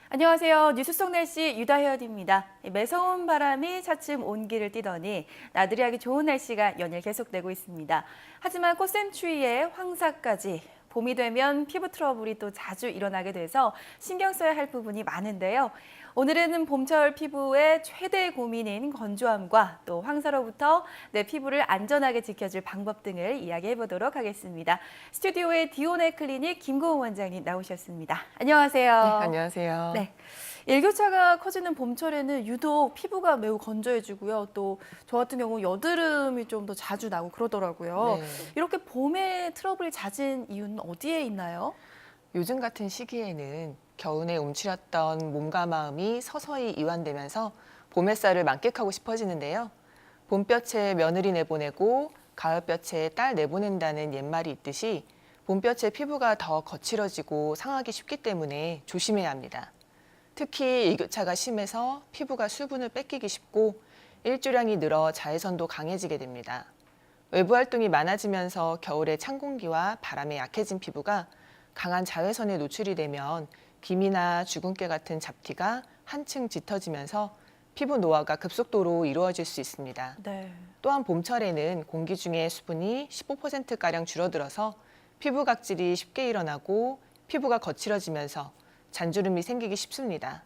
안녕하세요. 뉴스 속 날씨 유다혜연입니다. 매서운 바람이 차츰 온기를 띠더니 나들이하기 좋은 날씨가 연일 계속되고 있습니다. 하지만 꽃샘추위에 황사까지 봄이 되면 피부 트러블이 또 자주 일어나게 돼서 신경 써야 할 부분이 많은데요. 오늘은 봄철 피부의 최대 고민인 건조함과 또 황사로부터 내 피부를 안전하게 지켜줄 방법 등을 이야기해 보도록 하겠습니다. 스튜디오에 디오네 클리닉 김고은 원장님 나오셨습니다. 안녕하세요. 네, 안녕하세요. 네. 일교차가 커지는 봄철에는 유독 피부가 매우 건조해지고요. 또 저 같은 경우 여드름이 좀 더 자주 나고 그러더라고요. 네. 이렇게 봄에 트러블이 잦은 이유는 어디에 있나요? 요즘 같은 시기에는 겨우내 움츠렸던 몸과 마음이 서서히 이완되면서 봄 햇살을 만끽하고 싶어지는데요. 봄볕에 며느리 내보내고 가을볕에 딸 내보낸다는 옛말이 있듯이 봄볕에 피부가 더 거칠어지고 상하기 쉽기 때문에 조심해야 합니다. 특히 일교차가 심해서 피부가 수분을 뺏기기 쉽고 일조량이 늘어 자외선도 강해지게 됩니다. 외부 활동이 많아지면서 겨울에 찬 공기와 바람에 약해진 피부가 강한 자외선에 노출이 되면 기미나 주근깨 같은 잡티가 한층 짙어지면서 피부 노화가 급속도로 이루어질 수 있습니다. 네. 또한 봄철에는 공기 중에 수분이 15%가량 줄어들어서 피부 각질이 쉽게 일어나고 피부가 거칠어지면서 잔주름이 생기기 쉽습니다.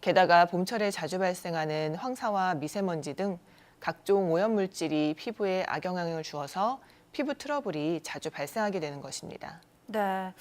게다가 봄철에 자주 발생하는 황사와 미세먼지 등 각종 오염물질이 피부에 악영향을 주어서 피부 트러블이 자주 발생하게 되는 것입니다. 네.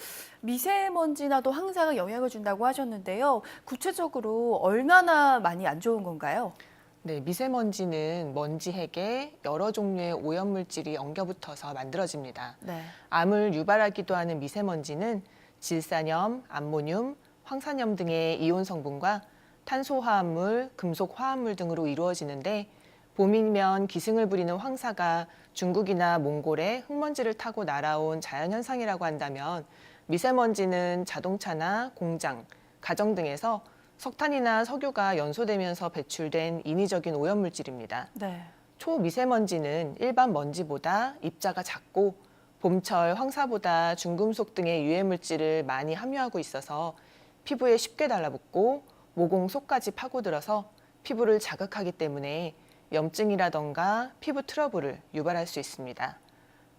미세먼지나도 황사가 영향을 준다고 하셨는데요. 구체적으로 얼마나 많이 안 좋은 건가요? 네, 미세먼지는 먼지 핵에 여러 종류의 오염물질이 엉겨붙어서 만들어집니다. 네. 암을 유발하기도 하는 미세먼지는 질산염, 암모늄, 황산염 등의 이온 성분과 탄소화합물, 금속화합물 등으로 이루어지는데 봄이면 기승을 부리는 황사가 중국이나 몽골에 흙먼지를 타고 날아온 자연현상이라고 한다면 미세먼지는 자동차나 공장, 가정 등에서 석탄이나 석유가 연소되면서 배출된 인위적인 오염물질입니다. 네. 초미세먼지는 일반 먼지보다 입자가 작고 봄철 황사보다 중금속 등의 유해물질을 많이 함유하고 있어서 피부에 쉽게 달라붙고 모공 속까지 파고들어서 피부를 자극하기 때문에 염증이라던가 피부 트러블을 유발할 수 있습니다.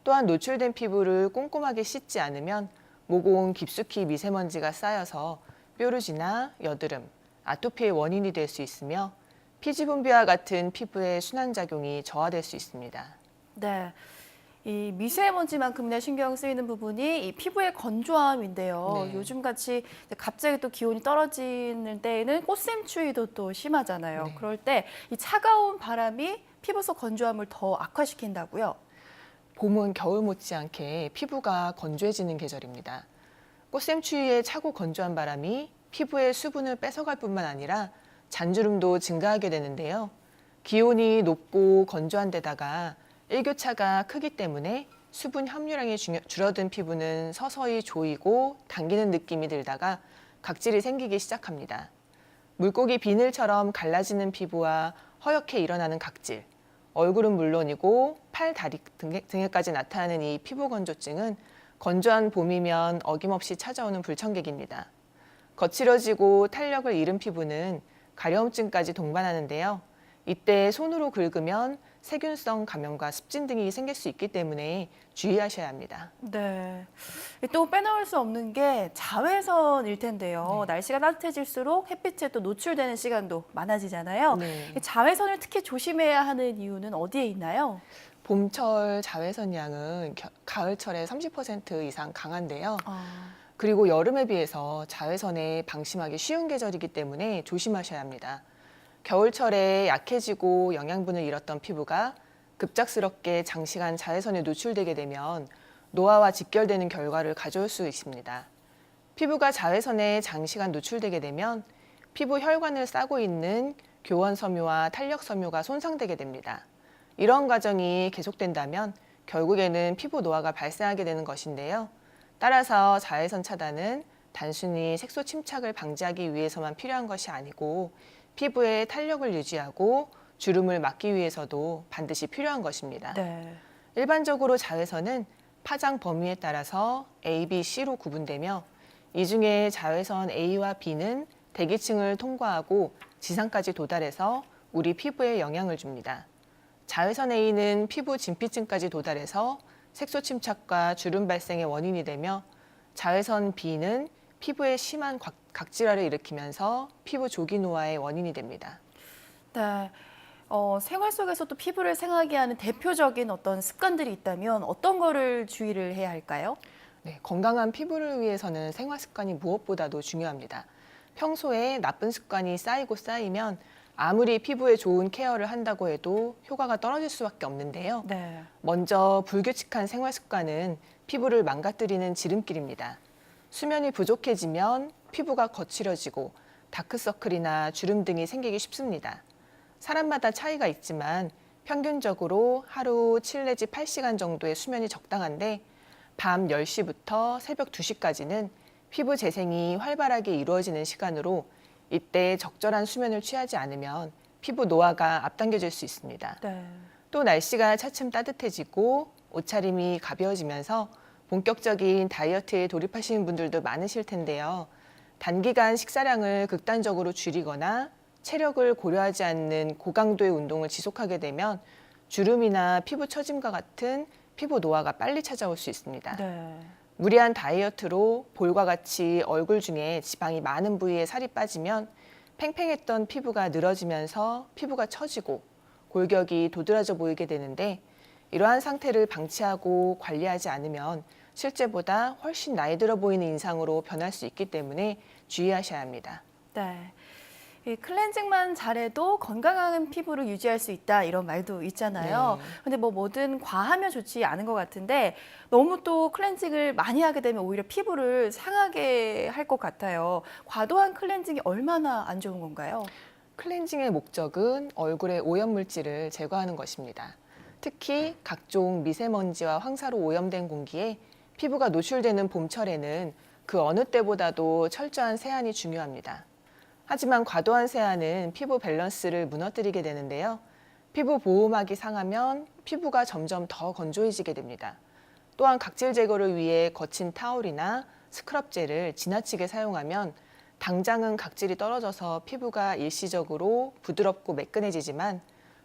또한 노출된 피부를 꼼꼼하게 씻지 않으면 모공 깊숙이 미세먼지가 쌓여서 뾰루지나 여드름, 아토피의 원인이 될 수 있으며 피지분비와 같은 피부의 순환작용이 저하될 수 있습니다. 네. 이 미세먼지만큼이나 신경 쓰이는 부분이 이 피부의 건조함인데요. 네. 요즘같이 갑자기 또 기온이 떨어지는 때에는 꽃샘추위도 또 심하잖아요. 네. 그럴 때 이 차가운 바람이 피부 속 건조함을 더 악화시킨다고요? 봄은 겨울 못지않게 피부가 건조해지는 계절입니다. 꽃샘추위에 차고 건조한 바람이 피부의 수분을 뺏어갈 뿐만 아니라 잔주름도 증가하게 되는데요. 기온이 높고 건조한 데다가 일교차가 크기 때문에 수분 함유량이 줄어든 피부는 서서히 조이고 당기는 느낌이 들다가 각질이 생기기 시작합니다. 물고기 비늘처럼 갈라지는 피부와 허옇게 일어나는 각질, 얼굴은 물론이고 팔, 다리 등에까지 나타나는 이 피부 건조증은 건조한 봄이면 어김없이 찾아오는 불청객입니다. 거칠어지고 탄력을 잃은 피부는 가려움증까지 동반하는데요. 이때 손으로 긁으면 세균성 감염과 습진 등이 생길 수 있기 때문에 주의하셔야 합니다. 네. 또 빼놓을 수 없는 게 자외선일 텐데요. 날씨가 따뜻해질수록 햇빛에 또 노출되는 시간도 많아지잖아요. 네. 이 자외선을 특히 조심해야 하는 이유는 어디에 있나요? 봄철 자외선 양은 가을철에 30% 이상 강한데요. 아, 그리고 여름에 비해서 자외선에 방심하기 쉬운 계절이기 때문에 조심하셔야 합니다. 겨울철에 약해지고 영양분을 잃었던 피부가 급작스럽게 장시간 자외선에 노출되게 되면 노화와 직결되는 결과를 가져올 수 있습니다. 피부가 자외선에 장시간 노출되게 되면 피부 혈관을 싸고 있는 교원섬유와 탄력섬유가 손상되게 됩니다. 이런 과정이 계속된다면 결국에는 피부 노화가 발생하게 되는 것인데요. 따라서 자외선 차단은 단순히 색소 침착을 방지하기 위해서만 필요한 것이 아니고 피부의 탄력을 유지하고 주름을 막기 위해서도 반드시 필요한 것입니다. 네. 일반적으로 자외선은 파장 범위에 따라서 A, B, C로 구분되며 이 중에 자외선 A와 B는 대기층을 통과하고 지상까지 도달해서 우리 피부에 영향을 줍니다. 자외선 A는 피부 진피층까지 도달해서 색소 침착과 주름 발생의 원인이 되며 자외선 B는 피부에 심한 각질화를 일으키면서 피부 조기 노화의 원인이 됩니다. 네. 생활 속에서도 피부를 생하게 하는 대표적인 어떤 습관들이 있다면 어떤 거를 주의를 해야 할까요? 네, 건강한 피부를 위해서는 생활 습관이 무엇보다도 중요합니다. 평소에 나쁜 습관이 쌓이고 쌓이면 아무리 피부에 좋은 케어를 한다고 해도 효과가 떨어질 수밖에 없는데요. 네. 먼저 불규칙한 생활 습관은 피부를 망가뜨리는 지름길입니다. 수면이 부족해지면 피부가 거칠어지고 다크서클이나 주름 등이 생기기 쉽습니다. 사람마다 차이가 있지만 평균적으로 하루 7 내지 8시간 정도의 수면이 적당한데 밤 10시부터 새벽 2시까지는 피부 재생이 활발하게 이루어지는 시간으로 이때 적절한 수면을 취하지 않으면 피부 노화가 앞당겨질 수 있습니다. 네. 또 날씨가 차츰 따뜻해지고 옷차림이 가벼워지면서 본격적인 다이어트에 돌입하시는 분들도 많으실 텐데요. 단기간 식사량을 극단적으로 줄이거나 체력을 고려하지 않는 고강도의 운동을 지속하게 되면 주름이나 피부 처짐과 같은 피부 노화가 빨리 찾아올 수 있습니다. 네. 무리한 다이어트로 볼과 같이 얼굴 중에 지방이 많은 부위에 살이 빠지면 팽팽했던 피부가 늘어지면서 피부가 처지고 골격이 도드라져 보이게 되는데 이러한 상태를 방치하고 관리하지 않으면 실제보다 훨씬 나이 들어 보이는 인상으로 변할 수 있기 때문에 주의하셔야 합니다. 네. 이 클렌징만 잘해도 건강한 피부를 유지할 수 있다 이런 말도 있잖아요. 네. 근데 뭐든 과하면 좋지 않은 것 같은데 너무 또 클렌징을 많이 하게 되면 오히려 피부를 상하게 할 것 같아요. 과도한 클렌징이 얼마나 안 좋은 건가요? 클렌징의 목적은 얼굴의 오염물질을 제거하는 것입니다. 특히 각종 미세먼지와 황사로 오염된 공기에 피부가 노출되는 봄철에는 그 어느 때보다도 철저한 세안이 중요합니다. 하지만 과도한 세안은 피부 밸런스를 무너뜨리게 되는데요. 피부 보호막이 상하면 피부가 점점 더 건조해지게 됩니다. 또한 각질 제거를 위해 거친 타올이나 스크럽젤을 지나치게 사용하면 당장은 각질이 떨어져서 피부가 일시적으로 부드럽고 매끈해지지만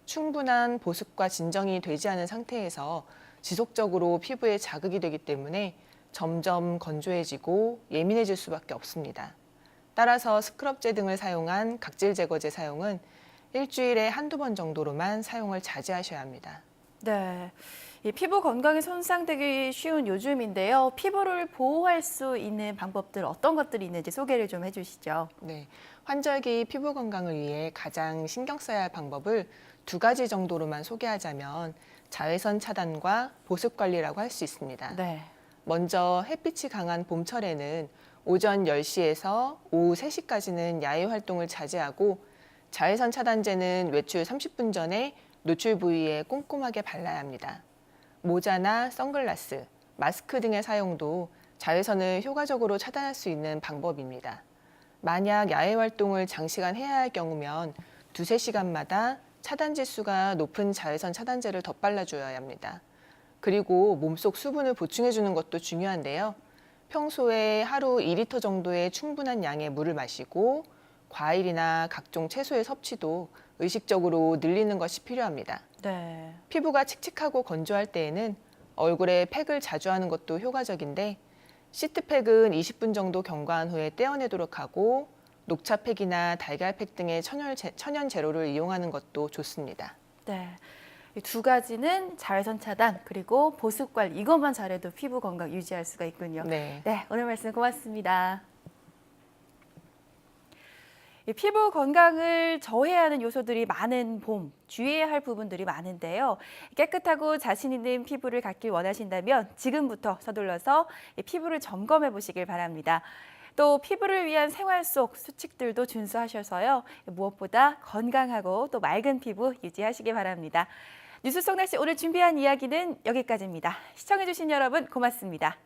충분한 보습과 진정이 되지 않은 상태에서 지속적으로 피부에 자극이 되기 때문에 점점 건조해지고 예민해질 수밖에 없습니다. 따라서 스크럽제 등을 사용한 각질 제거제 사용은 일주일에 한두 번 정도로만 사용을 자제하셔야 합니다. 네. 이 피부 건강이 손상되기 쉬운 요즘인데요. 피부를 보호할 수 있는 방법들 어떤 것들이 있는지 소개를 좀 해주시죠. 네, 환절기 피부 건강을 위해 가장 신경 써야 할 방법을 2가지 정도로만 소개하자면 자외선 차단과 보습 관리라고 할 수 있습니다. 네. 먼저 햇빛이 강한 봄철에는 오전 10시에서 오후 3시까지는 야외 활동을 자제하고 자외선 차단제는 외출 30분 전에 노출 부위에 꼼꼼하게 발라야 합니다. 모자나 선글라스, 마스크 등의 사용도 자외선을 효과적으로 차단할 수 있는 방법입니다. 만약 야외 활동을 장시간 해야 할 경우면 2~3시간마다 차단 지수가 높은 자외선 차단제를 덧발라줘야 합니다. 그리고 몸속 수분을 보충해주는 것도 중요한데요. 평소에 하루 2리터 정도의 충분한 양의 물을 마시고 과일이나 각종 채소의 섭취도 의식적으로 늘리는 것이 필요합니다. 네. 피부가 칙칙하고 건조할 때에는 얼굴에 팩을 자주 하는 것도 효과적인데 시트팩은 20분 정도 경과한 후에 떼어내도록 하고 녹차팩이나 달걀팩 등의 천연 재료를 이용하는 것도 좋습니다. 네. 이 2가지는 자외선 차단 그리고 보습 관리 이것만 잘해도 피부 건강 유지할 수가 있군요. 네. 네, 오늘 말씀 고맙습니다. 이 피부 건강을 저해하는 요소들이 많은 봄, 주의해야 할 부분들이 많은데요. 깨끗하고 자신 있는 피부를 갖길 원하신다면 지금부터 서둘러서 이 피부를 점검해 보시길 바랍니다. 또 피부를 위한 생활 속 수칙들도 준수하셔서요. 무엇보다 건강하고 또 맑은 피부 유지하시기 바랍니다. 뉴스 속 날씨 오늘 준비한 이야기는 여기까지입니다. 시청해주신 여러분 고맙습니다.